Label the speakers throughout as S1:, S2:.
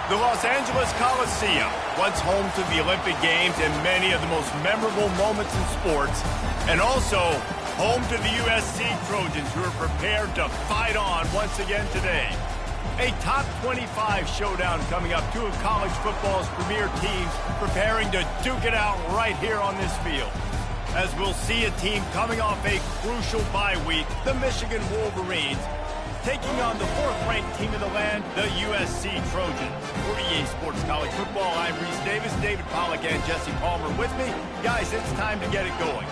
S1: The Los Angeles Coliseum, once home to the Olympic Games and many of the most memorable moments in sports, and also home to the USC Trojans, who are prepared to fight on once again today. A top 25 showdown coming up. Two of college football's premier teams preparing to duke it out right here on this field. As we'll see a team coming off a crucial bye week, the Michigan Wolverines, taking on the fourth-ranked team of the land, the USC Trojans. For EA Sports College Football, I'm Reese Davis, David Pollack, and Jesse Palmer with me. Guys, it's time to get it going.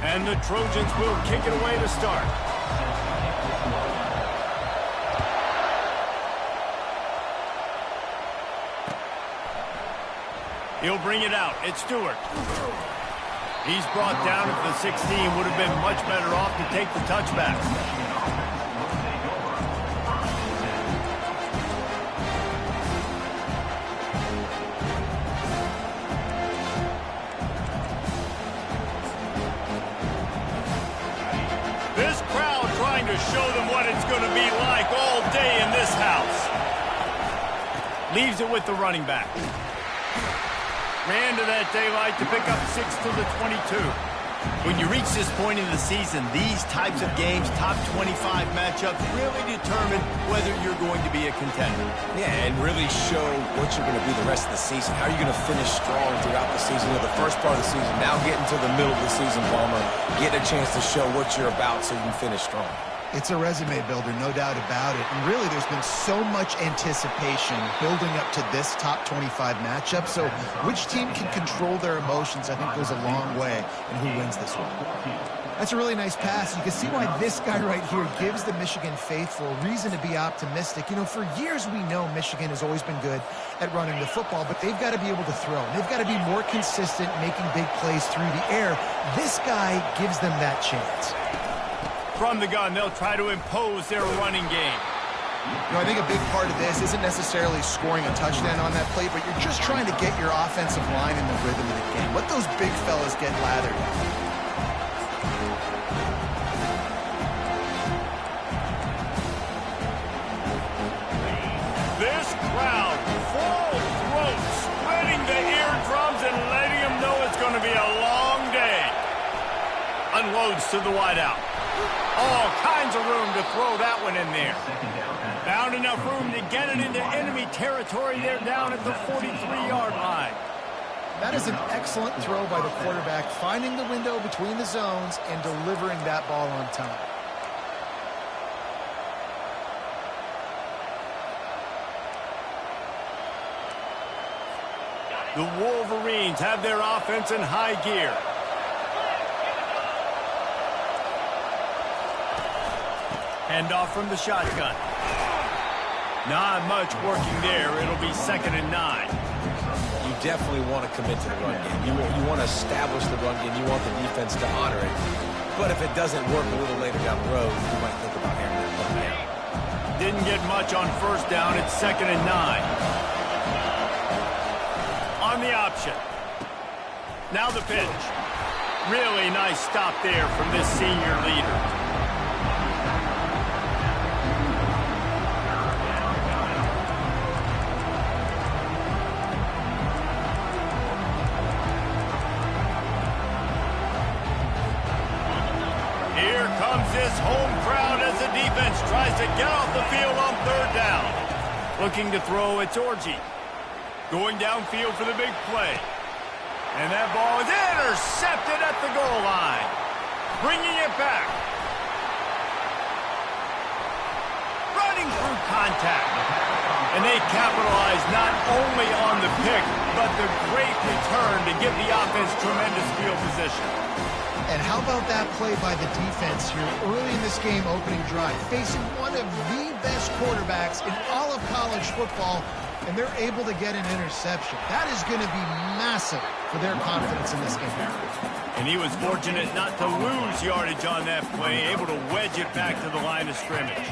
S1: And the Trojans will kick it away to start. He'll bring it out. It's Stewart. He's brought down at the 16. Would have been much better off to take the touchback. This crowd trying to show them what it's going to be like all day in this house. Leaves it with the running back. Ran to that daylight to pick up 6 to the 22. When you reach this point in the season, these types of games, top 25 matchups, really determine whether you're going to be a contender.
S2: Yeah, and really show what you're going to be the rest of the season. How are you going to finish strong throughout the season? You know, the first part of the season, now getting to the middle of the season, Palmer, get a chance to show what you're about so you can finish strong.
S3: It's a resume builder, no doubt about it. And really, there's been so much anticipation building up to this top 25 matchup. So which team can control their emotions, I think, goes a long way in who wins this one. That's a really nice pass. You can see why this guy right here gives the Michigan faithful reason to be optimistic. You know, for years we know Michigan has always been good at running the football, but they've got to be able to throw. They've got to be more consistent, making big plays through the air. This guy gives them that chance.
S1: From the gun, they'll try to impose their running game.
S3: You know, I think a big part of this isn't necessarily scoring a touchdown on that play, but you're just trying to get your offensive line in the rhythm of the game. Let those big fellas get lathered.
S1: This crowd, full throat, spreading the eardrums and letting them know it's going to be a long day. Unloads to the wideout. All kinds of room to throw that one in there. Found enough room to get it into enemy territory. They're down at the 43-yard line.
S3: That is an excellent throw by the quarterback, finding the window between the zones and delivering that ball on time.
S1: The Wolverines have their offense in high gear. Handoff from the shotgun. Not much working there. It'll be 2nd and 9.
S2: You definitely want to commit to the run game. You want to establish the run game. You want the defense to honor it. But if it doesn't work a little later down the road, you might think about hammering that ball down.
S1: Didn't get much on 1st down. It's 2nd and 9. On the option. Now the pitch. Really nice stop there from this senior leader. This home crowd as the defense tries to get off the field on 3rd down. Looking to throw, it's Orji. Going downfield for the big play. And that ball is intercepted at the goal line. Bringing it back. Running through contact. And they capitalize not only on the pick, but the great return to give the offense tremendous field position.
S3: And how about that play by the defense here early in this game opening drive, facing one of the best quarterbacks in all of college football, and they're able to get an interception. That is going to be massive for their confidence in this game.
S1: And he was fortunate not to lose yardage on that play, able to wedge it back to the line of scrimmage.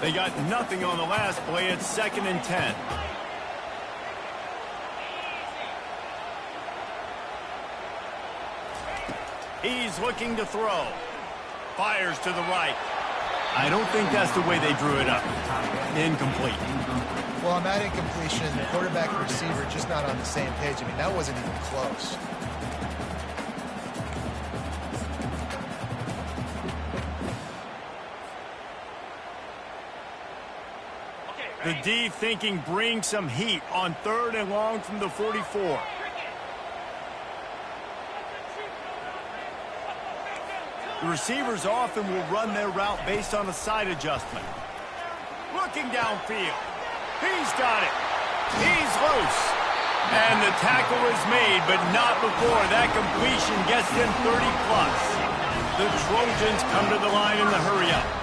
S1: They got nothing on the last play. It's 2nd and 10. He's looking to throw. Fires to the right. I don't think that's the way they drew it up. Incomplete.
S3: Well, on that incompletion, the quarterback and receiver just not on the same page. I mean, that wasn't even close.
S1: The D thinking bring some heat on 3rd and long from the 44. The receivers often will run their route based on a side adjustment. Looking downfield. He's got it. He's loose. And the tackle is made, but not before that completion gets them 30+. The Trojans come to the line in the hurry-up.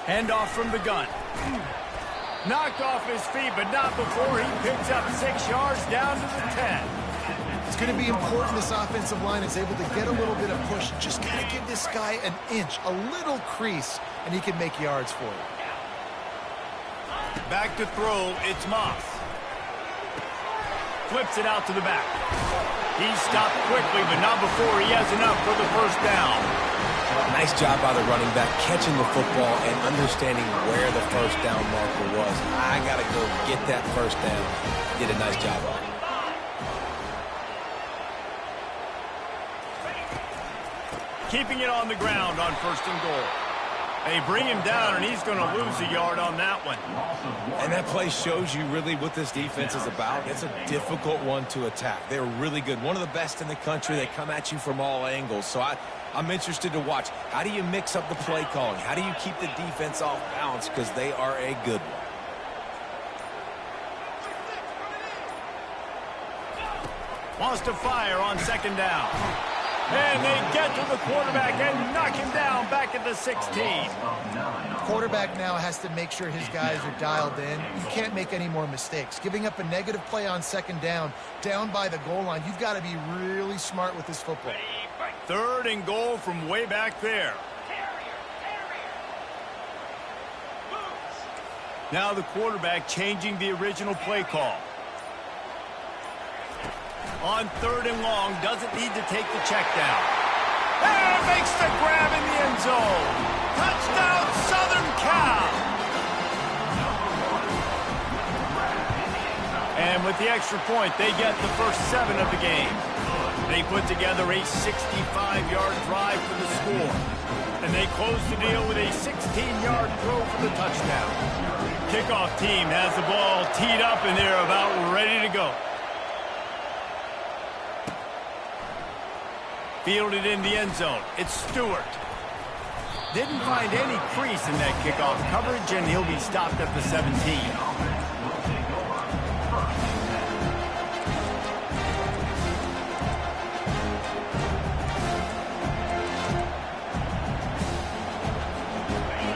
S1: Handoff from the gun. Knocked off his feet, but not before he picks up 6 yards down to the 10.
S3: It's going to be important this offensive line is able to get a little bit of push. Just got to give this guy an inch, a little crease, and he can make yards for you.
S1: Back to throw, it's Moss. Flips it out to the back. He stopped quickly, but not before he has enough for the first down.
S2: Nice job by the running back, catching the football and understanding where the first down marker was. I got to go get that first down. Did a nice job on it.
S1: Keeping it on the ground on 1st and goal. They bring him down, and he's going to lose a yard on that one.
S2: And that play shows you really what this defense is about. It's a difficult one to attack. They're really good. One of the best in the country. They come at you from all angles. So I'm interested to watch. How do you mix up the play calling? How do you keep the defense off balance? Because they are a good one.
S1: Wants to fire on 2nd down. And they get to the quarterback and knock him down back at the 16.
S3: Quarterback now has to make sure his guys are dialed in. You can't make any more mistakes. Giving up a negative play on 2nd down by the goal line, you've got to be really smart with this football.
S1: 3rd and goal from way back there. Now the quarterback changing the original play call. On 3rd and long, doesn't need to take the check down. And makes the grab in the end zone. Touchdown, Southern Cal. And with the extra point, they get the first 7 of the game. They put together a 65-yard drive for the score. And they close the deal with a 16-yard throw for the touchdown. Kickoff team has the ball teed up, and they're about ready to go. Fielded in the end zone. It's Stewart. Didn't find any crease in that kickoff coverage, and he'll be stopped at the 17.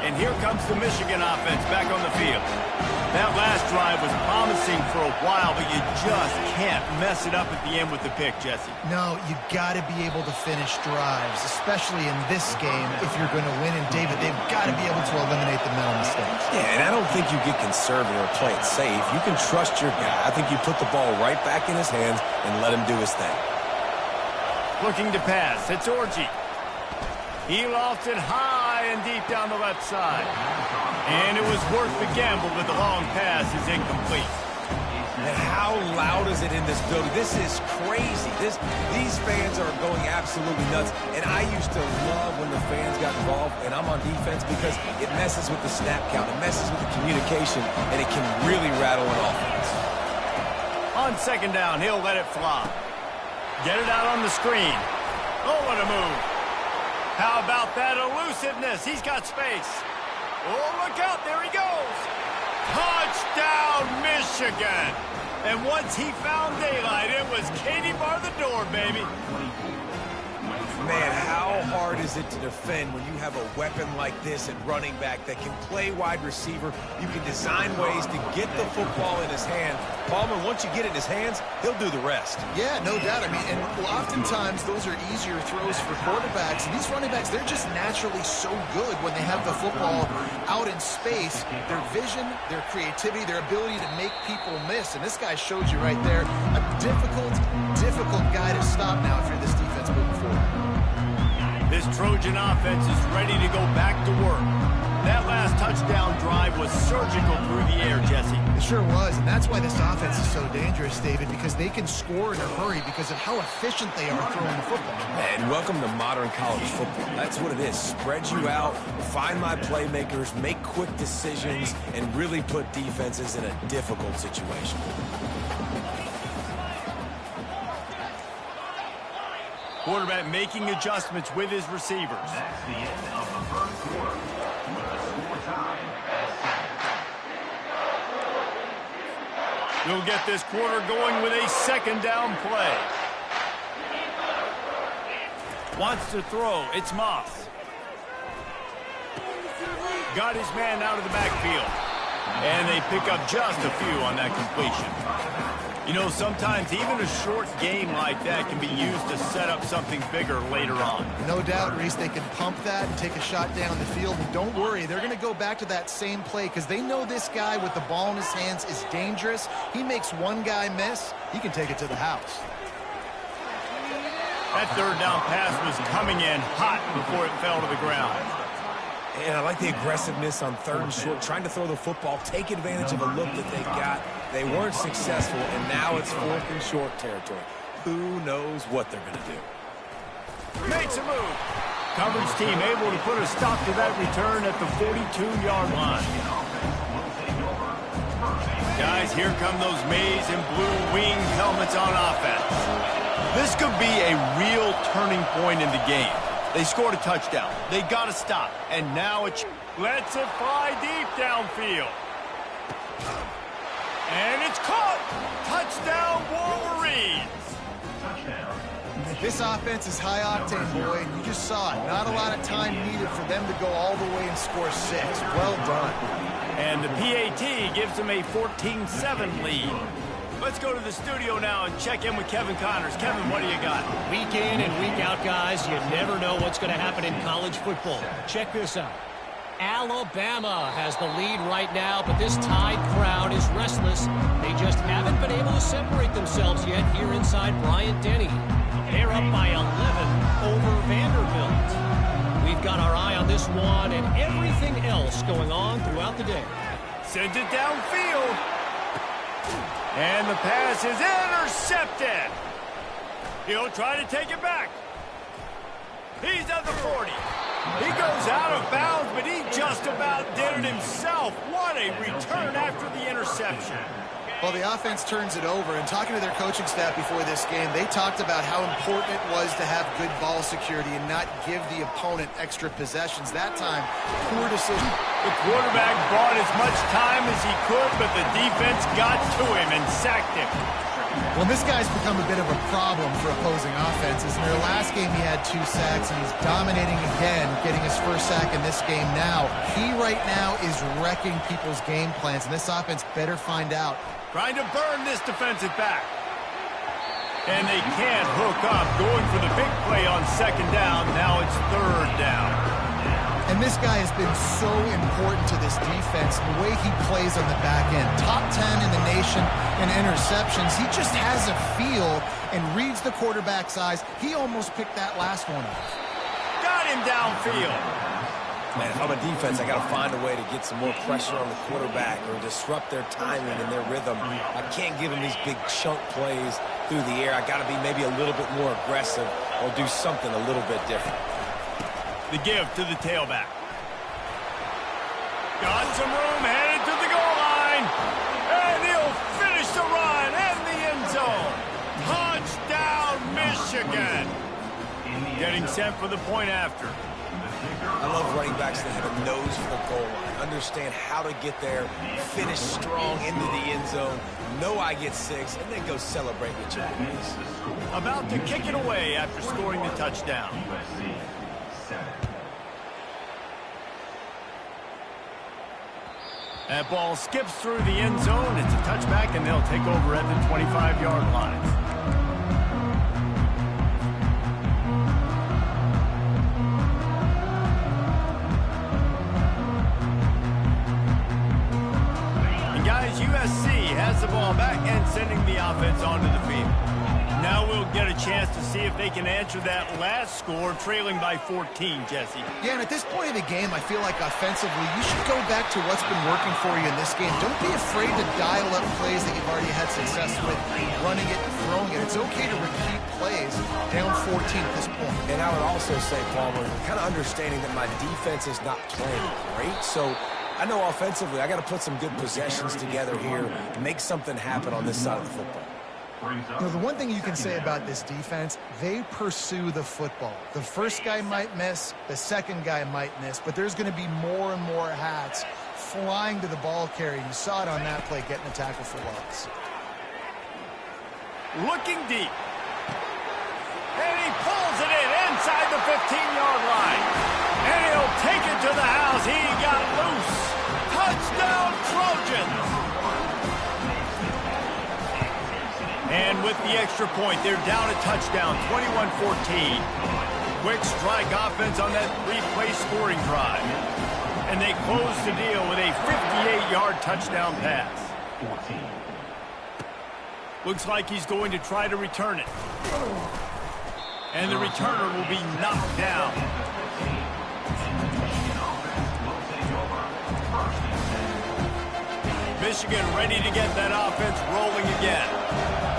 S1: And here comes the Michigan offense back on the field. That last drive was promising for a while, but you just can't mess it up at the end with the pick, Jesse.
S3: No, you got to be able to finish drives, especially in this game if you're going to win. And, David, they've got to be able to eliminate the mental mistakes.
S2: Yeah, and I don't think you get conservative or play it safe. You can trust your guy. I think you put the ball right back in his hands and let him do his thing.
S1: Looking to pass. It's Orji. He lofts it high and deep down the left side. And it was worth the gamble, but the long pass is incomplete.
S2: And how loud is it in this building? This is crazy. These fans are going absolutely nuts. And I used to love when the fans got involved, and I'm on defense, because it messes with the snap count. It messes with the communication, and it can really rattle an offense.
S1: On 2nd down, he'll let it fly. Get it out on the screen. Oh, what a move. How about that elusiveness? He's got space. Oh, look out. There he goes. Touchdown, Michigan. And once he found daylight, it was Katie bar the door, baby.
S2: Man, how hard is it to defend when you have a weapon like this at running back that can play wide receiver? You can design ways to get the football in his hand. Palmer, once you get it in his hands, he'll do the rest.
S3: Yeah, no doubt. I mean, and oftentimes those are easier throws for quarterbacks. And these running backs, they're just naturally so good when they have the football out in space. Their vision, their creativity, their ability to make people miss. And this guy showed you right there, a difficult guy to stop now if you're this defense moving forward.
S1: This Trojan offense is ready to go back to work. That last touchdown drive was surgical through the air, Jesse.
S3: It sure was, and that's why this offense is so dangerous, David, because they can score in a hurry because of how efficient they are throwing the football.
S2: And welcome to modern college football. That's what it is. Spread you out, find my playmakers, make quick decisions, and really put defenses in a difficult situation.
S1: Quarterback making adjustments with his receivers.
S4: That's the end of the first quarter. Score time at 7.
S1: We'll get this quarter going with a second down play. Wants to throw. It's Moss. Got his man out of the backfield. And they pick up just a few on that completion. You know, sometimes even a short game like that can be used to set up something bigger later on.
S3: No doubt, Reese, they can pump that and take a shot down the field. And don't worry, they're going to go back to that same play because they know this guy with the ball in his hands is dangerous. He makes one guy miss, he can take it to the house.
S1: That third down pass was coming in hot before it fell to the ground.
S2: And I like the aggressiveness on third and short, trying to throw the football, take advantage of a look that they got. They weren't successful, and now it's fourth and short territory. Who knows what they're going to do?
S1: Makes a move. Coverage team able to put a stop to that return at the 42-yard line. Guys, here come those maize and blue wing helmets on offense. This could be a real turning point in the game. They scored a touchdown. They got to stop. And now it's lets it fly deep downfield. And it's caught. Touchdown, Wolverines.
S3: This offense is high octane, boy, and you just saw it. Not a lot of time needed for them to go all the way and score 6. Well done.
S1: And the PAT gives them a 14-7 lead. Let's go to the studio now and check in with Kevin Connors. Kevin, what do you got?
S5: Week in and week out, guys, you never know what's going to happen in college football. Check this out. Alabama has the lead right now, but this Tide crowd is restless. They just haven't been able to separate themselves yet here inside Bryant-Denny. They're up by 11 over Vanderbilt. We've got our eye on this one and everything else going on throughout the day.
S1: Sends it downfield. And the pass is intercepted. He'll try to take it back. He's at the 40. He goes out of bounds, but he just about did it himself. What a return after the interception.
S3: Well, the offense turns it over, and talking to their coaching staff before this game, they talked about how important it was to have good ball security and not give the opponent extra possessions. That time, poor decision.
S1: The quarterback bought as much time as he could, but the defense got to him and sacked him.
S3: Well, this guy's become a bit of a problem for opposing offenses. In their last game, he had 2 sacks, and he's dominating again, getting his first sack in this game now. He right now is wrecking people's game plans, and this offense better find out.
S1: Trying to burn this defensive back. And they can't hook up. Going for the big play on second down. Now it's third down.
S3: And this guy has been so important to this defense, the way he plays on the back end. Top 10 in the nation in interceptions. He just has a feel and reads the quarterback's eyes. He almost picked that last one off.
S1: Got him downfield.
S2: Man, if I'm a defense, I got to find a way to get some more pressure on the quarterback or disrupt their timing and their rhythm. I can't give them these big chunk plays through the air. I got to be maybe a little bit more aggressive or do something a little bit different.
S1: The give to the tailback. Got some room, headed to the goal line. And he'll finish the run in the end zone. Touchdown, Michigan. Getting sent for the point after.
S2: I love running backs that have a nose for the goal line, understand how to get there, finish strong into the end zone, know I get 6, and then go celebrate with your boys.
S1: About to kick it away after scoring the touchdown. That ball skips through the end zone. It's a touchback, and they'll take over at the 25-yard line. USC has the ball back and sending the offense onto the field. Now we'll get a chance to see if they can answer that last score, trailing by 14, Jesse.
S3: Yeah, and at this point of the game, I feel like offensively, you should go back to what's been working for you in this game. Don't be afraid to dial up plays that you've already had success with, running it and throwing it. It's okay to repeat plays down 14 at this point.
S2: And I would also say, Palmer, kind of understanding that my defense is not playing great, so I know offensively I got to put some good possessions together here, make something happen on this side of the football.
S3: You know, the one thing you can say about this defense, they pursue the football. The first guy might miss, the second guy might miss, but there's going to be more and more hats flying to the ball carrier. You saw it on that play, getting a tackle for loss.
S1: Looking deep. And he pulls it in inside the 15-yard line. And he'll take it to the house. He got loose. Touchdown, Trojans. And with the extra point, they're down a touchdown, 21-14. Quick strike offense on that 3-play scoring drive. And they close the deal with a 58-yard touchdown pass. Looks like he's going to try to return it. And the returner will be knocked down. Michigan ready to get that offense rolling again.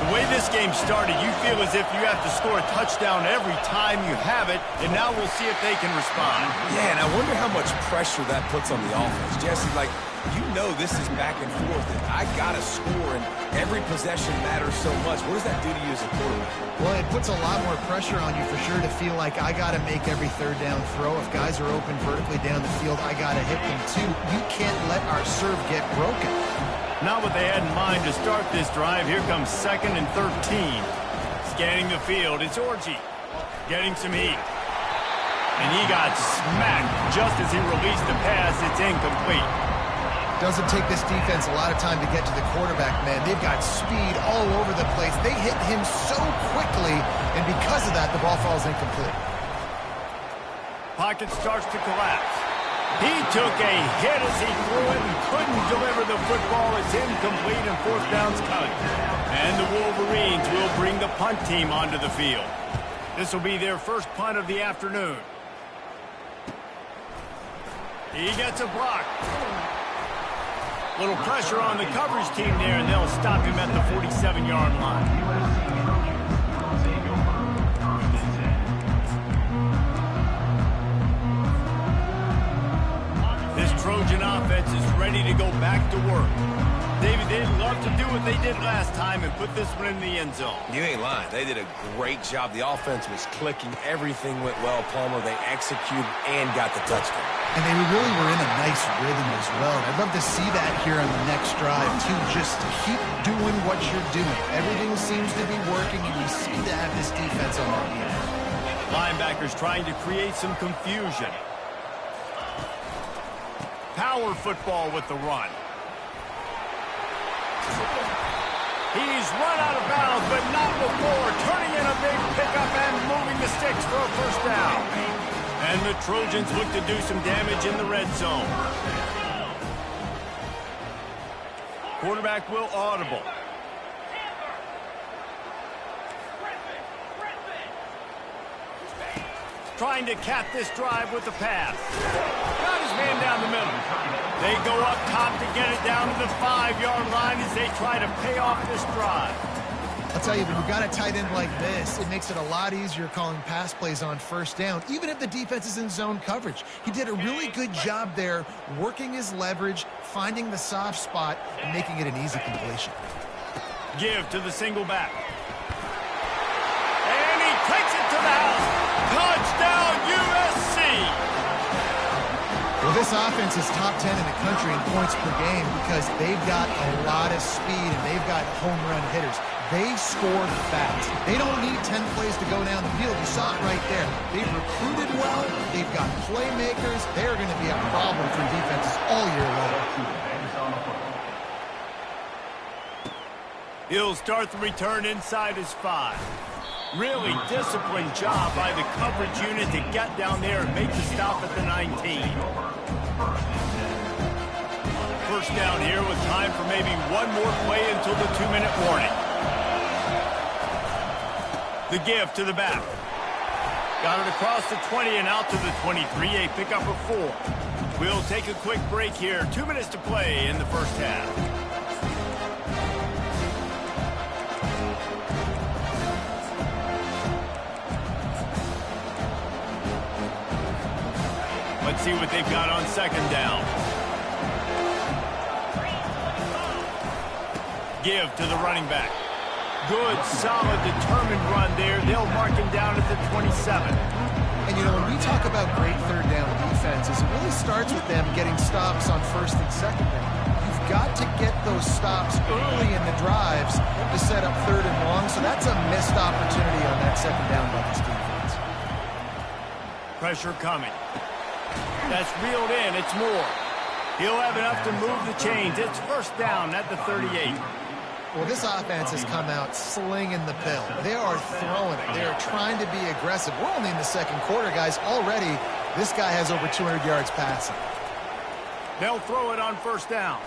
S1: The way this game started, you feel as if you have to score a touchdown every time you have it, and now we'll see if they can respond.
S2: Yeah, and I wonder how much pressure that puts on the offense. Jesse, like, you know this is back and forth, and I got to score, and every possession matters so much. What does that do to you as a quarterback?
S3: Well, it puts a lot more pressure on you for sure to feel like I got to make every third down throw. If guys are open vertically down the field, I got to hit them too. You can't let our serve get broken.
S1: Not what they had in mind to start this drive. Here comes 2nd and 13. Scanning the field, it's Orji getting some heat. And he got smacked just as he released the pass. It's incomplete.
S3: Doesn't take this defense a lot of time to get to the quarterback, man. They've got speed all over the place. They hit him so quickly, and because of that, the ball falls incomplete.
S1: Pocket starts to collapse. He took a hit as he threw it and couldn't deliver the football. It's incomplete and 4th down's coming. And the Wolverines will bring the punt team onto the field. This will be their first punt of the afternoon. He gets a block. Little pressure on the coverage team there, and they'll stop him at the 47-yard line. This Trojan offense is ready to go back to work. David, they'd love to do what they did last time and put this one in the end zone.
S2: You ain't lying. They did a great job. The offense was clicking. Everything went well, Palmer. They executed and got the touchdown.
S3: And they really were in a nice rhythm as well. I'd love to see that here on the next drive, too. Just keep doing what you're doing. Everything seems to be working, and you seem to have this defense on their heels.
S1: Linebackers trying to create some confusion. Power football with the run. He's run out of bounds, but not before. Turning in a big pickup and moving the sticks for a first down. And the Trojans look to do some damage in the red zone. Quarterback will audible. Trying to cap this drive with the pass. Got his man down the middle. They go up top to get it down to the 5-yard line as they try to pay off this drive.
S3: I'll tell you, when you've got a tight end like this, it makes it a lot easier calling pass plays on first down, even if the defense is in zone coverage. He did a really good job there, working his leverage, finding the soft spot, and making it an easy completion.
S1: Give to the single back. And he takes it to the house. Touchdown, USC!
S3: Well, this offense is top 10 in the country in points per game because they've got a lot of speed and they've got home run hitters. They score fast. They don't need 10 plays to go down the field. You saw it right there. They've recruited well. They've got playmakers. They're going to be a problem for defenses all year long.
S1: He'll start the return inside his 5. Really disciplined job by the coverage unit to get down there and make the stop at the 19. First down here with time for maybe one more play until the 2-minute warning. The give to the back. Got it across the 20 and out to the 23, a pickup of 4. We'll take a quick break here. 2 minutes to play in the first half. Let's see what they've got on second down. Give to the running back. Good, solid, determined run there. They'll mark him down at the 27.
S3: And, you know, when we talk about great third down defenses, it really starts with them getting stops on first and second down. You've got to get those stops early in the drives to set up third and long, so that's a missed opportunity on that second down by this defense.
S1: Pressure coming. That's reeled in. It's more. He'll have enough to move the chains. It's first down at the 38.
S3: Well, this offense has come out slinging the pill. They are throwing it. They are trying to be aggressive. We're only in the second quarter, guys. Already, this guy has over 200 yards passing.
S1: They'll throw it on first down.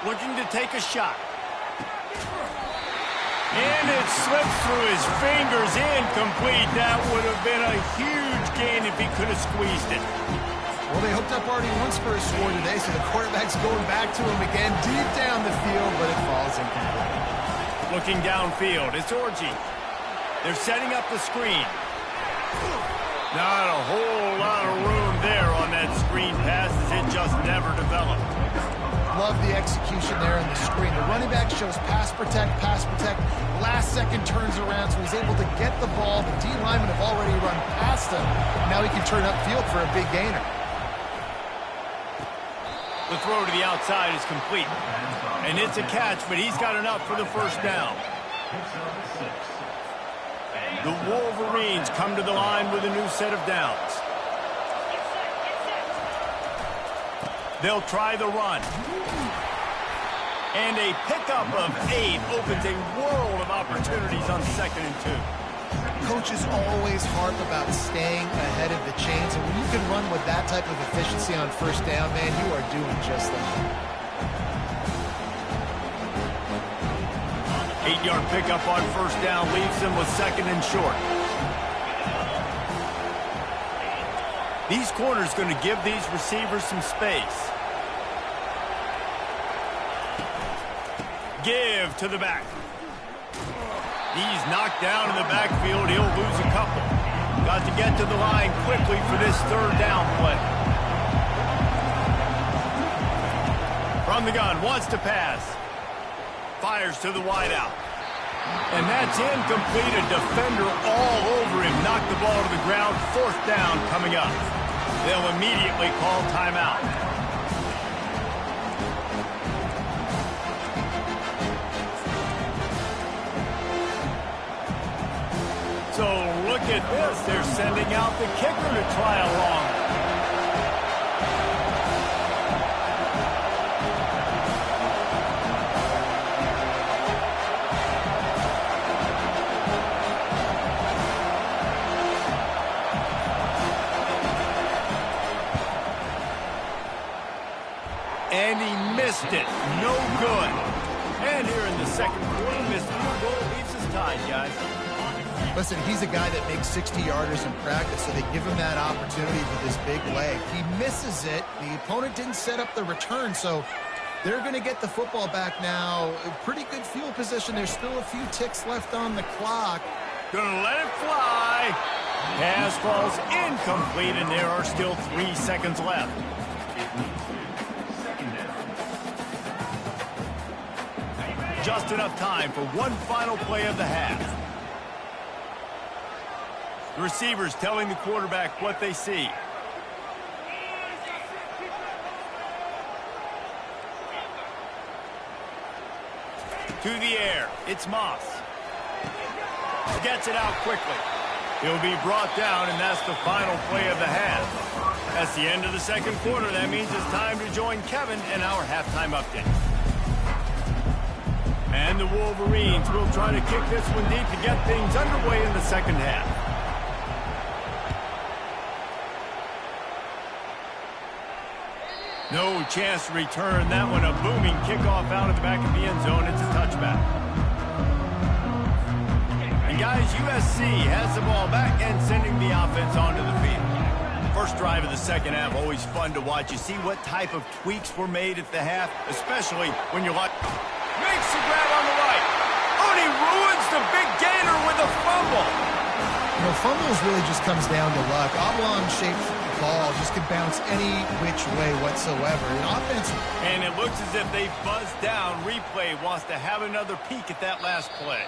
S1: Looking to take a shot. And it slips through his fingers. Incomplete. That would have been a huge gain if he could have squeezed it.
S3: Well, they hooked up already once for a score today, so the quarterback's going back to him again deep down the field, but it falls incomplete.
S1: Looking downfield, it's Orji. They're setting up the screen. Not a whole lot of room there on that screen pass as it just never developed.
S3: Love the execution there on the screen. The running back shows pass protect, last second turns around, so he's able to get the ball. The D linemen have already run past him. Now he can turn upfield for a big gainer.
S1: The throw to the outside is complete. And it's a catch, but he's got enough for the first down. The Wolverines come to the line with a new set of downs. They'll try the run. And a pickup of 8 opens a world of opportunities on second and 2.
S3: Coaches always harp about staying ahead of the chains, and when you can run with that type of efficiency on first down, man, you are doing just that.
S1: 8-yard pickup on first down leaves them with second and short. These corners going to give these receivers some space. Give to the back. He's knocked down in the backfield. He'll lose a couple. Got to get to the line quickly for this third down play. From the gun, wants to pass. Fires to the wideout. And that's incomplete. A defender all over him. Knocked the ball to the ground. Fourth down coming up. They'll immediately call timeout. So look at this. They're sending out the kicker to try along. And he missed it. No good. And here in the second quarter, missed field goal leaves us tied, guys.
S3: Listen, he's a guy that makes 60-yarders in practice, so they give him that opportunity with his big leg. He misses it. The opponent didn't set up the return, so they're going to get the football back now. A pretty good field position. There's still a few ticks left on the clock.
S1: Gonna let it fly. Pass falls incomplete, and there are still 3 seconds left. Just enough time for one final play of the half. The receivers telling the quarterback what they see. To the air. It's Moss. Gets it out quickly. He'll be brought down, and that's the final play of the half. That's the end of the second quarter. That means it's time to join Kevin in our halftime update. And the Wolverines will try to kick this one deep to get things underway in the second half. No chance to return that one. A booming kickoff out of the back of the end zone. It's a touchback. And guys, USC has the ball back and sending the offense onto the field. First drive of the second half, always fun to watch. You see what type of tweaks were made at the half, especially when you're like, makes the grab on the right. Oh, and he ruins the big gainer with a fumble.
S3: You know, fumbles really just comes down to luck. Oblong-shaped ball just could bounce any which way whatsoever.
S1: And it looks as if they buzzed down. Replay wants to have another peek at that last play.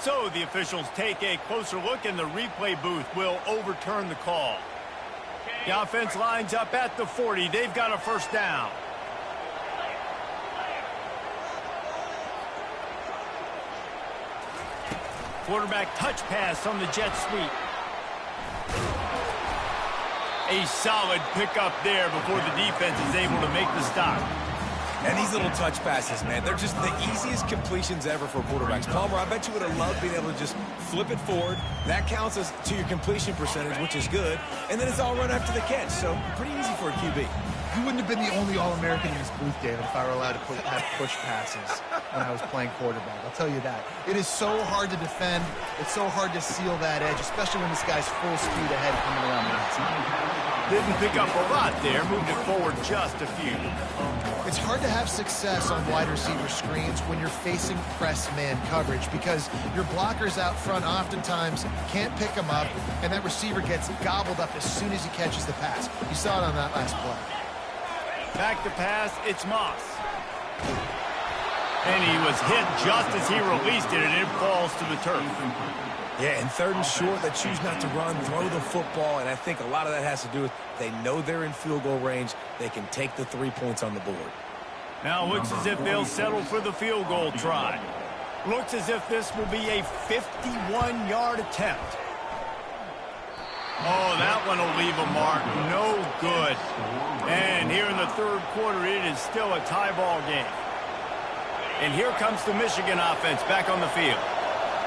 S1: So the officials take a closer look, and the replay booth will overturn the call. The offense lines up at the 40. They've got a first down. Quarterback touch pass on the jet sweep. A solid pickup there before the defense is able to make the stop.
S2: And these little touch passes, man, they're just the easiest completions ever for quarterbacks. Palmer, I bet you would have loved being able to just flip it forward. That counts as to your completion percentage, which is good. And then it's all run after the catch, so pretty easy for a QB.
S3: You wouldn't have been the only All-American in this booth, David, if I were allowed to have push passes when I was playing quarterback. I'll tell you that. It is so hard to defend. It's so hard to seal that edge, especially when this guy's full speed ahead coming around the outside.
S1: Didn't pick up a lot there. Moved it forward just a few.
S3: It's hard to have success on wide receiver screens when you're facing press man coverage because your blockers out front oftentimes can't pick them up, and that receiver gets gobbled up as soon as he catches the pass. You saw it on that last play.
S1: Back to pass, it's Moss. And he was hit just as he released it, and it falls to the turf.
S2: Yeah, and third and short, they choose not to run, throw the football, and I think a lot of that has to do with they know they're in field goal range. They can take the 3 points on the board.
S1: Now it looks as if they'll settle for the field goal try. Looks as if this will be a 51-yard attempt. Oh, that one will leave a mark. No good. And here in the third quarter, it is still a tie ball game. And here comes the Michigan offense back on the field.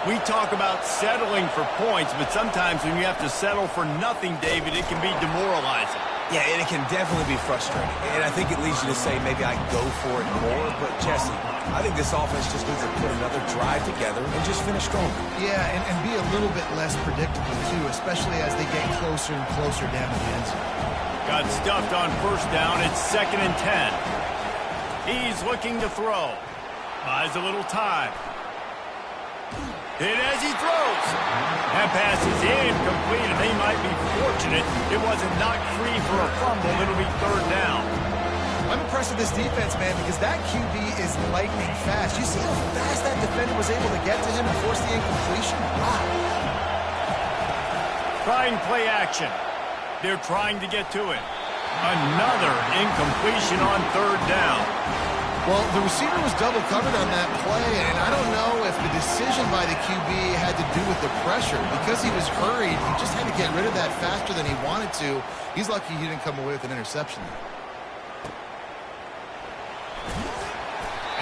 S1: We talk about settling for points, but sometimes when you have to settle for nothing, David, it can be demoralizing.
S2: Yeah, and it can definitely be frustrating. And I think it leads you to say maybe I go for it more. But, Jesse, I think this offense just needs to put another drive together and just finish stronger.
S3: Yeah, and be a little bit less predictable, too, especially as they get closer and closer down to the end zone.
S1: Got stuffed on first down. It's 2nd and 10. He's looking to throw. Buys a little time. Hit as he throws. That pass is incomplete, and they might be fortunate it wasn't knocked free for a fumble. It'll be third down.
S3: I'm impressed with this defense, man, because that QB is lightning fast. You see how fast that defender was able to get to him and force the incompletion? Wow.
S1: Trying play action. They're trying to get to it. Another incompletion on third down.
S3: Well, the receiver was double covered on that play, and I don't know if the decision by the QB had to do with the pressure. Because he was hurried, he just had to get rid of that faster than he wanted to. He's lucky he didn't come away with an interception.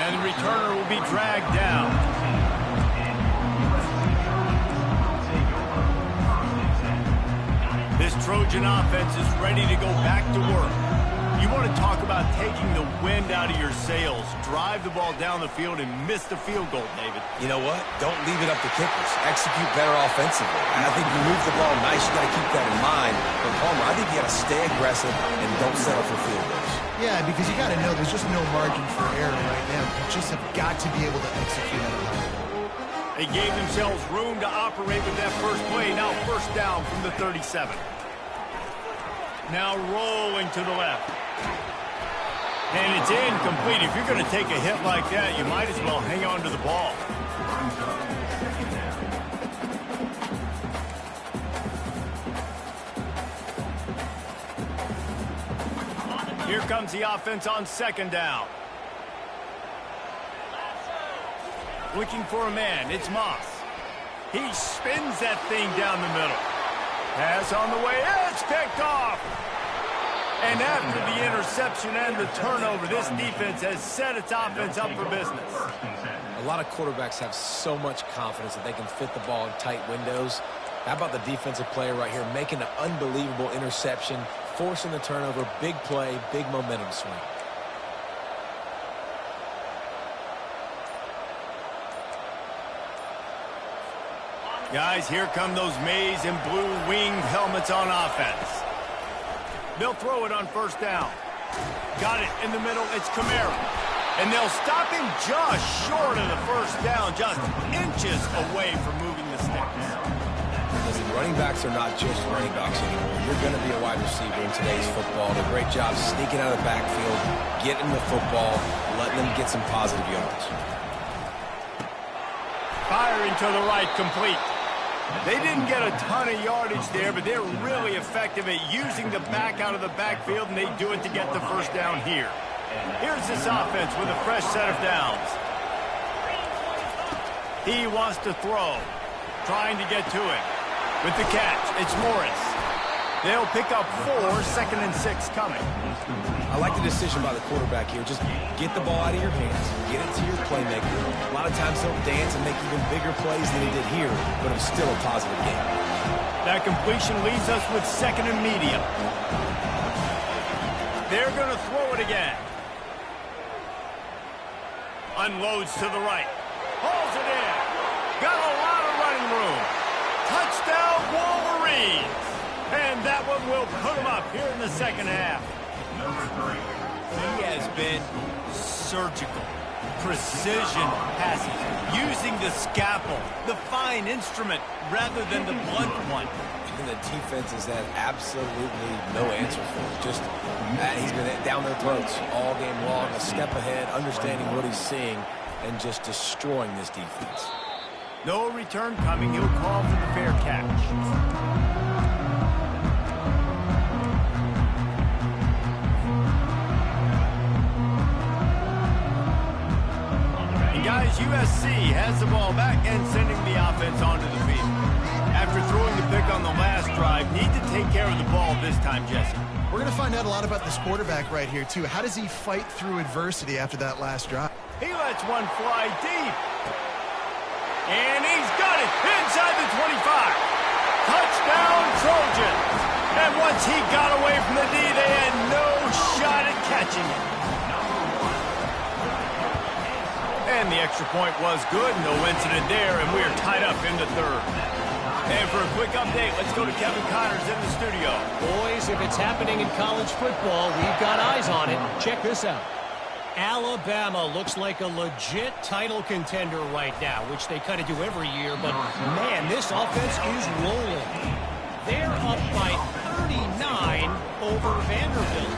S1: And the returner will be dragged down. This Trojan offense is ready to go back to work. You want to talk about taking the wind out of your sails. Drive the ball down the field and miss the field goal, David.
S2: You know what? Don't leave it up to kickers. Execute better offensively. And I think you move the ball nice. You got to keep that in mind. But Palmer, I think you got to stay aggressive and don't settle for field goals.
S3: Yeah, because you got to know there's just no margin for error right now. You just have got to be able to execute at a high level.
S1: They gave themselves room to operate with that first play. Now first down from the 37. Now rolling to the left. And it's incomplete. If you're going to take a hit like that, you might as well hang on to the ball. Here comes the offense on second down. Looking for a man. It's Moss. He spins that thing down the middle. Pass on the way. It's picked off. And after the interception and the turnover, this defense has set its offense up for business.
S2: A lot of quarterbacks have so much confidence that they can fit the ball in tight windows. How about the defensive player right here making an unbelievable interception, forcing the turnover, big play, big momentum swing.
S1: Guys, here come those maize and blue winged helmets on offense. They'll throw it on first down. Got it in the middle. It's Camara. And they'll stop him just short of the first down, just inches away from moving the sticks.
S2: Listen, running backs are not just running backs anymore. You're going to be a wide receiver in today's football. A great job sneaking out of the backfield, getting the football, letting them get some positive yards.
S1: Firing to the right, complete. They didn't get a ton of yardage there, but they're really effective at using the back out of the backfield, and they do it to get the first down here. Here's this offense with a fresh set of downs. He wants to throw, trying to get to it. With the catch, it's Morris. They'll pick up 4, 2nd and 6 coming.
S2: I like the decision by the quarterback here. Just get the ball out of your hands, get it to your playmaker. A lot of times he'll dance and make even bigger plays than he did here, but it's still a positive game.
S1: That completion leaves us with 2nd and medium. They're going to throw it again. Unloads to the right. Hauls it in. Got a lot of running room. Touchdown, Wolverines. And that one will put him up here in the second half. He has been surgical. Precision passes. Using the scalpel, the fine instrument, rather than the blunt one.
S2: And the defense has had absolutely no answer for it. Just, he's been down their throats all game long, a step ahead, understanding what he's seeing, and just destroying this defense.
S1: No return coming. He'll call for the fair catch. Guys, USC has the ball back and sending the offense onto the field. After throwing the pick on the last drive, need to take care of the ball this time, Jesse.
S3: We're going to find out a lot about this quarterback right here, too. How does he fight through adversity after that last drive?
S1: He lets one fly deep. And he's got it inside the 25. Touchdown, Trojans. And once he got away from the D, they had no shot at catching it. And the extra point was good. No incident there, and we are tied up in the third. And for a quick update, let's go to Kevin Connors in the studio.
S5: Boys, if it's happening in college football, we've got eyes on it. Check this out. Alabama looks like a legit title contender right now, which they kind of do every year. But, man, this offense is rolling. They're up by 39 over Vanderbilt.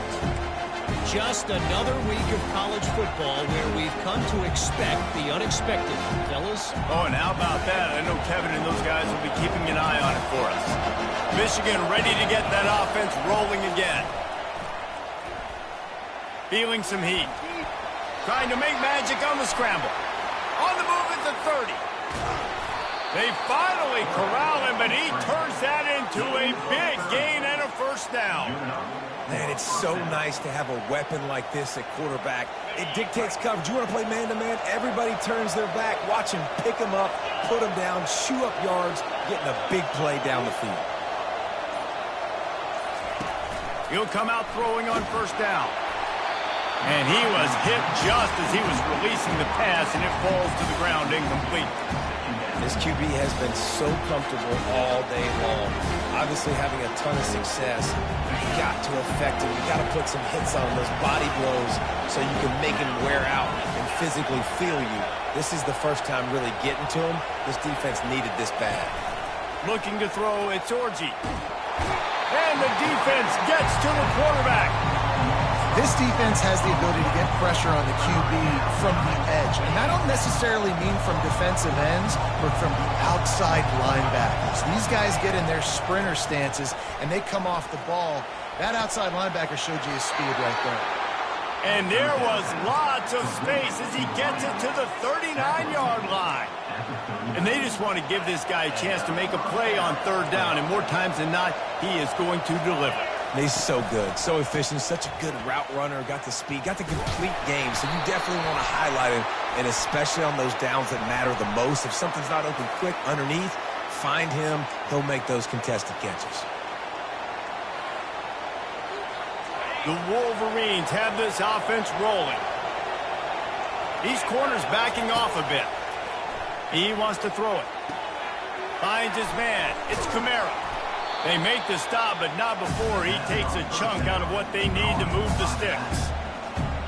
S5: Just another week of college football where we've come to expect the unexpected, fellas.
S1: Oh, and how about that? I know Kevin and those guys will be keeping an eye on it for us. Michigan ready to get that offense rolling again. Feeling some heat. Trying to make magic on the scramble. On the move at the 30. They finally corral him, but he turns that into a big gain and a first down.
S2: Man, it's so nice to have a weapon like this at quarterback. It dictates coverage. You want to play man-to-man? Everybody turns their back. Watch him pick him up, put him down, shoot up yards, getting a big play down the field.
S1: He'll come out throwing on first down. And he was hit just as he was releasing the pass, and it falls to the ground incomplete.
S2: This QB has been so comfortable all day long. Obviously having a ton of success. You got to affect him. You got to put some hits on those body blows so you can make him wear out and physically feel you. This is the first time really getting to him. This defense needed this bad.
S1: Looking to throw, it's Orji. And the defense gets to the quarterback.
S3: This defense has the ability to get pressure on the QB from the edge. And I don't necessarily mean from defensive ends, but from the outside linebackers. These guys get in their sprinter stances, and they come off the ball. That outside linebacker showed you his speed right there.
S1: And there was lots of space as he gets it to the 39-yard line. And they just want to give this guy a chance to make a play on third down. And more times than not, he is going to deliver.
S2: He's so good, so efficient, such a good route runner, got the speed, got the complete game. So you definitely want to highlight him, and especially on those downs that matter the most. If something's not open quick underneath, find him. He'll make those contested catches.
S1: The Wolverines have this offense rolling. These corners backing off a bit. He wants to throw it. Finds his man. It's Kamara. They make the stop, but not before he takes a chunk out of what they need to move the sticks.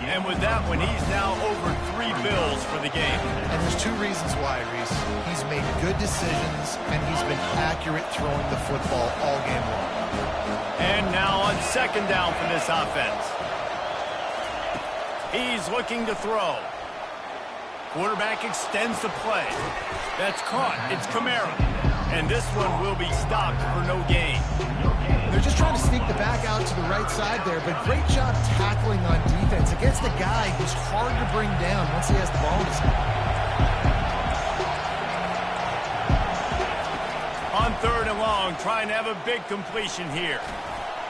S1: And with that one, he's now over 3 bills for the game.
S3: And there's 2 reasons why, Reese. He's made good decisions, and he's been accurate throwing the football all game long.
S1: And now on second down for this offense. He's looking to throw. Quarterback extends the play. That's caught. It's Kamara. And this one will be stopped for no gain.
S3: They're just trying to sneak the back out to the right side there, but great job tackling on defense against a guy who's hard to bring down once he has the ball in his hand.
S1: On third and long, trying to have a big completion here.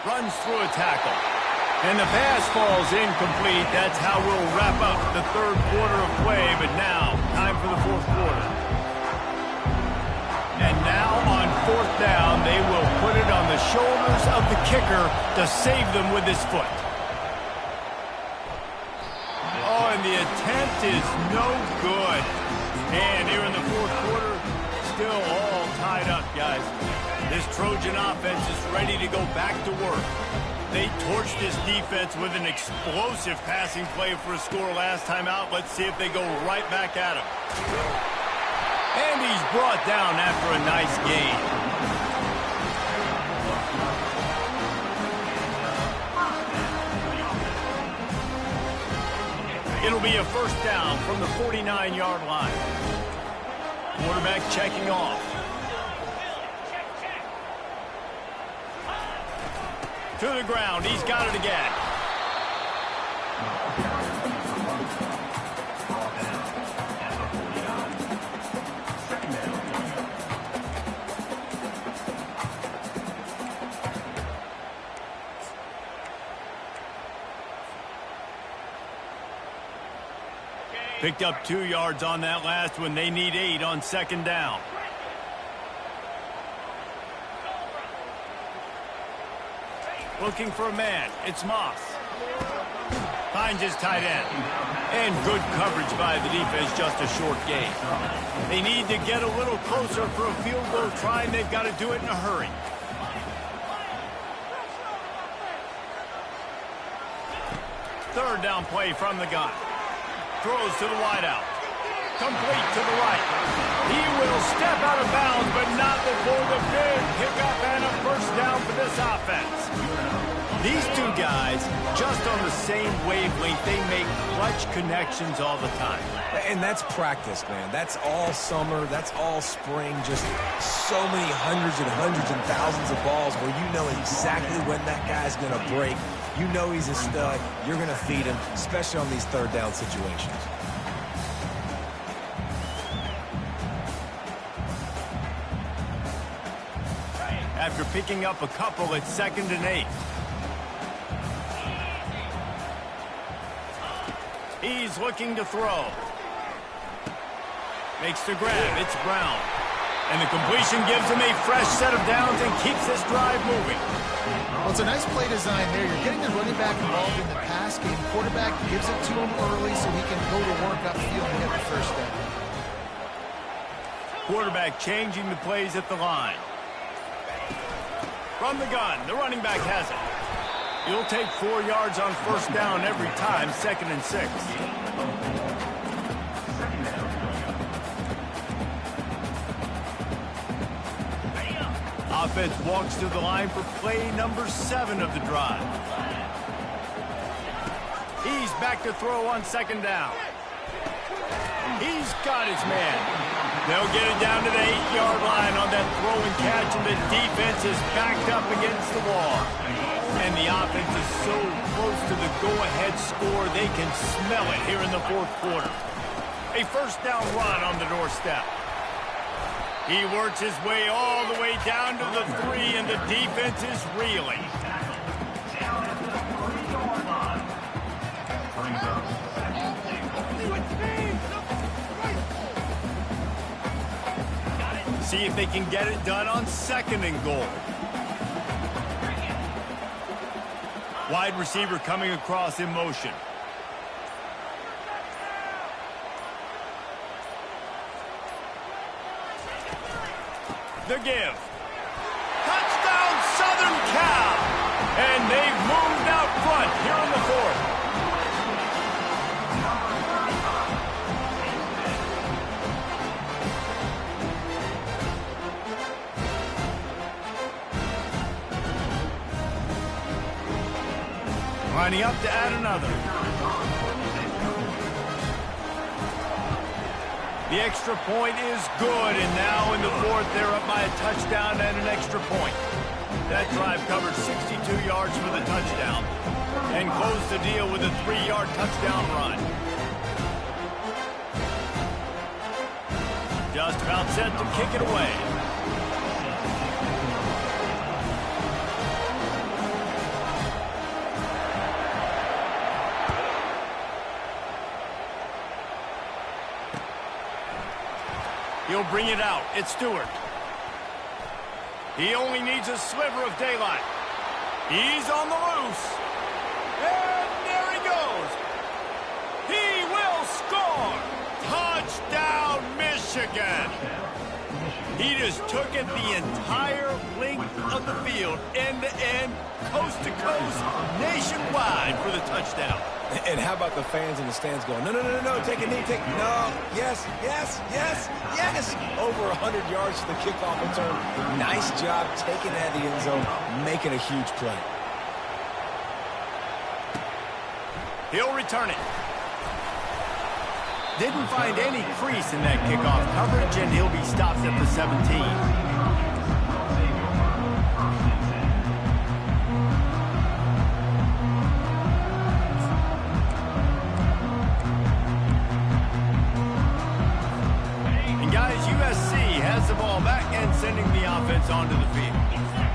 S1: Runs through a tackle. And the pass falls incomplete. That's how we'll wrap up the third quarter of play. But now, time for the fourth quarter. And now on fourth down, they will put it on the shoulders of the kicker to save them with his foot. Oh, and the attempt is no good. And here in the fourth quarter, still all tied up, guys. This Trojan offense is ready to go back to work. They torched this defense with an explosive passing play for a score last time out. Let's see if they go right back at him. And he's brought down after a nice gain. It'll be a first down from the 49-yard line. Quarterback checking off. To the ground. He's got it again. Picked up 2 yards on that last one. They need 8 on second down. Looking for a man. It's Moss. Finds his tight end. And good coverage by the defense, just a short gain. They need to get a little closer for a field goal try, and they've got to do it in a hurry. Third down play from the gun. Throws to the wideout. Complete to the right. He will step out of bounds, but not before the big pickup and a first down for this offense. These 2 guys, just on the same wavelength, they make clutch connections all the time.
S2: And that's practice, man. That's all summer. That's all spring. Just so many hundreds and thousands of balls where you know exactly when that guy's going to break. You know he's a stud. You're going to feed him, especially on these third down situations.
S1: After picking up a couple, it's 2nd and 8. He's looking to throw. Makes the grab. It's Brown. And the completion gives him a fresh set of downs and keeps this drive moving.
S3: Well, it's a nice play design there. You're getting the running back involved in the pass game. Quarterback gives it to him early so he can go to work upfield and get the first down. Quarterback changing the plays at the line. From the gun, the running back has it. He'll take 4 yards on first down every time, 2nd and 6. Offense walks to the line for play number 7 of the drive. He's back to throw on second down. He's got his man. They'll get it down to the 8-yard line on that throw and catch, and the defense is backed up against the wall.
S1: And the offense is so close to the go-ahead score, they can smell it here in the fourth quarter. A first down run on the doorstep. He works his way all the way down to the 3, and the defense is reeling. See if they can get it done on 2nd and goal. Wide receiver coming across in motion. The give. Touchdown, Southern Cal! And they've moved out front here in the fourth. Lining up to add another. The extra point is good, and now in the fourth, they're up by a touchdown and an extra point. That drive covered 62 yards for the touchdown and closed the deal with a 3-yard touchdown run. Just about set to kick it away. He'll bring it out. It's Stewart. He only needs a sliver of daylight. He's on the loose. And there he goes. He will score. Touchdown, Michigan. He just took it the entire length of the field, end to end, coast to coast, nationwide for the touchdown.
S2: And how about the fans in the stands going, no, no, no, no, take a knee, no, yes, yes, yes, yes. Over 100 yards to the kickoff return. Nice job taking that to the end zone, making a huge play.
S1: He'll return it. Didn't find any crease in that kickoff coverage, and he'll be stopped at the 17. The ball back and sending the offense onto the field.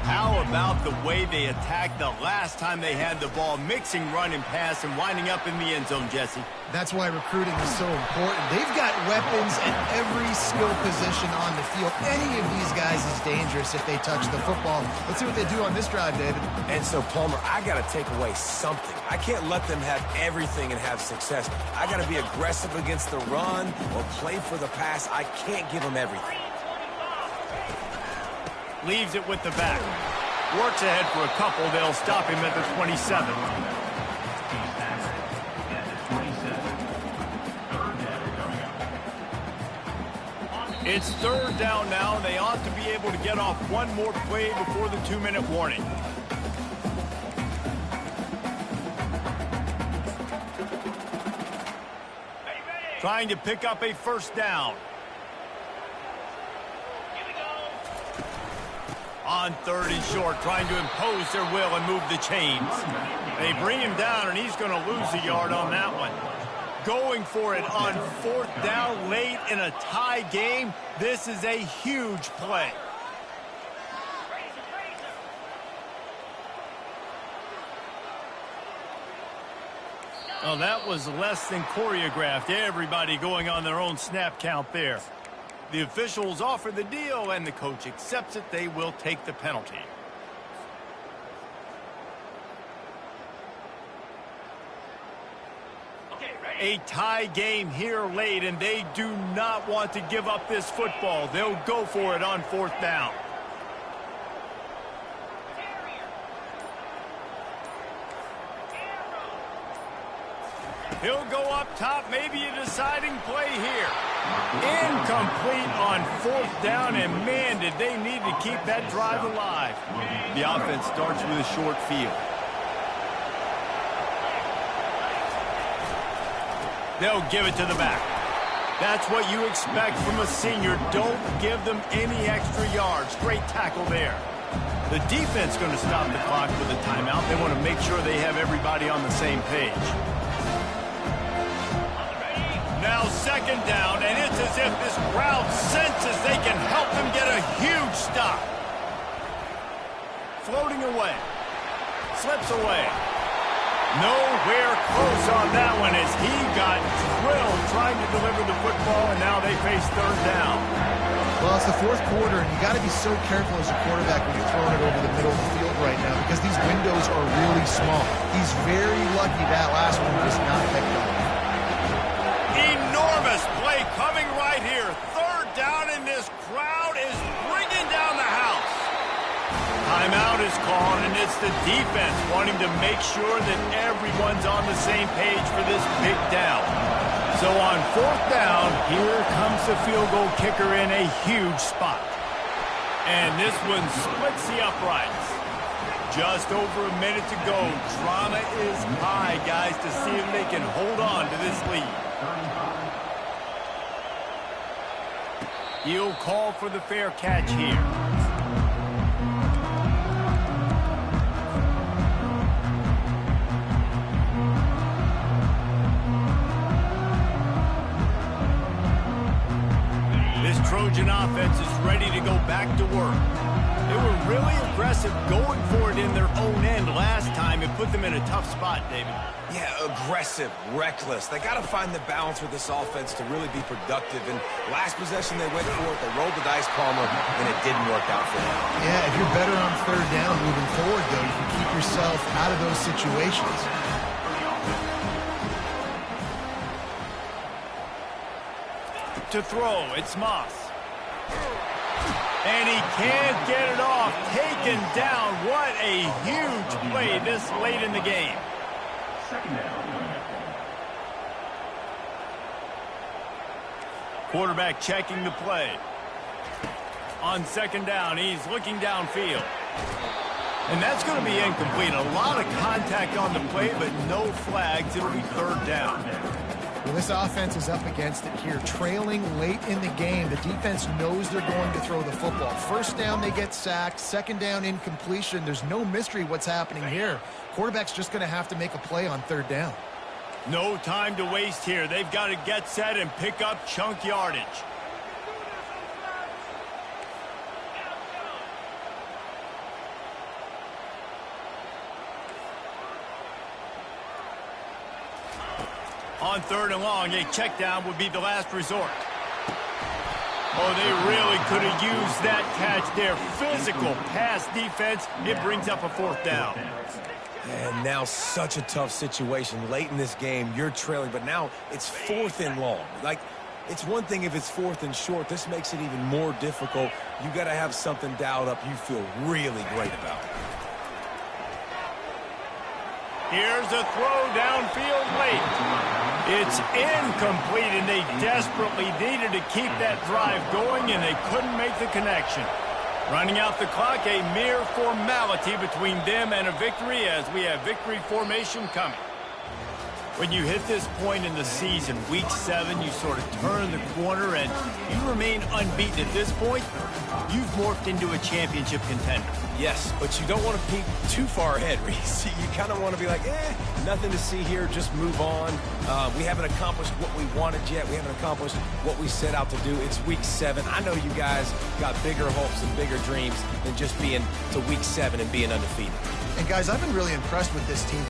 S1: How about the way they attacked the last time they had the ball, mixing run and pass and winding up in the end zone, Jesse?
S3: That's why recruiting is so important. They've got weapons at every skill position on the field. Any of these guys is dangerous if they touch the football. Let's see what they do on this drive, David.
S2: And so, Palmer, I got to take away something. I can't let them have everything and have success. I got to be aggressive against the run or play for the pass. I can't give them everything.
S1: Leaves it with the back. Works ahead for a couple. They'll stop him at the 27. It's 3rd down now, and they ought to be able to get off one more play before the 2-minute warning. Trying to pick up a first down. On 3rd and short, trying to impose their will and move the chains. They bring him down, and he's going to lose a yard on that one. Going for it on 4th down late in a tie game. This is a huge play. Oh, that was less than choreographed. Everybody going on their own snap count there. The officials offer the deal, and the coach accepts it. They will take the penalty. A tie game here late, and they do not want to give up this football. They'll go for it on 4th down. He'll go up top, maybe a deciding play here. Incomplete on 4th down, and man, did they need to keep that drive alive. The offense starts with a short field. They'll give it to the back. That's what you expect from a senior. Don't give them any extra yards. Great tackle there. The defense going to stop the clock with a timeout. They want to make sure they have everybody on the same page. Now second down, and it's as if this crowd senses they can help them get a huge stop. Floating away. Slips away. Nowhere close on that one as he got drilled trying to deliver the football, and now they face third down.
S3: Well, it's the fourth quarter, and you got to be so careful as a quarterback when you're throwing it over the middle of the field right now because these windows are really small. He's very lucky that last one was not picked up.
S1: Enormous play coming right here. Third down, and this crowd is bringing down the house. Timeout is called, and it's the defense wanting to make sure that everyone's on the same page for this big down. So on fourth down, here comes the field goal kicker in a huge spot. And this one splits the uprights. Just over a minute to go. Drama is high, guys, to see if they can hold on to this lead. He'll call for the fair catch here. Trojan offense is ready to go back to work. They were really aggressive going for it in their own end last time. It put them in a tough spot, David.
S2: Yeah, aggressive, reckless. They got to find the balance with this offense to really be productive. And last possession they went for it. They rolled the dice, Palmer, and it didn't work out for them.
S3: Yeah, if you're better on third down moving forward, though, you can keep yourself out of those situations.
S1: To throw, it's Moss. And he can't get it off. Taken down. What a huge play this late in the game. Quarterback checking the play. On second down, he's looking downfield. And that's going to be incomplete. A lot of contact on the play, but no flags. It'll be third down.
S3: Well, this offense is up against it here. Trailing late in the game, the defense knows they're going to throw the football. First down, they get sacked. Second down, incompletion. There's no mystery what's happening here. Quarterback's just going to have to make a play on third down.
S1: No time to waste here. They've got to get set and pick up chunk yardage. On third and long, a check down would be the last resort. Oh, they really could have used that catch there. Physical pass defense. It brings up a fourth down.
S2: And now such a tough situation. Late in this game, you're trailing, but now it's fourth and long. Like, it's one thing if it's fourth and short. This makes it even more difficult. You got to have something dialed up you feel really great about.
S1: Here's a throw downfield late. It's incomplete, and they desperately needed to keep that drive going, and they couldn't make the connection. Running out the clock, a mere formality between them and a victory as we have victory formation coming. When you hit this point in the season, week 7, you sort of turn the corner and you remain unbeaten. At this point, you've morphed into a championship contender.
S2: Yes, but you don't want to peek too far ahead, Reese. You kind of want to be like, nothing to see here, just move on. We haven't accomplished what we wanted yet. We haven't accomplished what we set out to do. It's week 7. I know you guys got bigger hopes and bigger dreams than just being to week 7 and being undefeated.
S3: And guys, I've been really impressed with this team.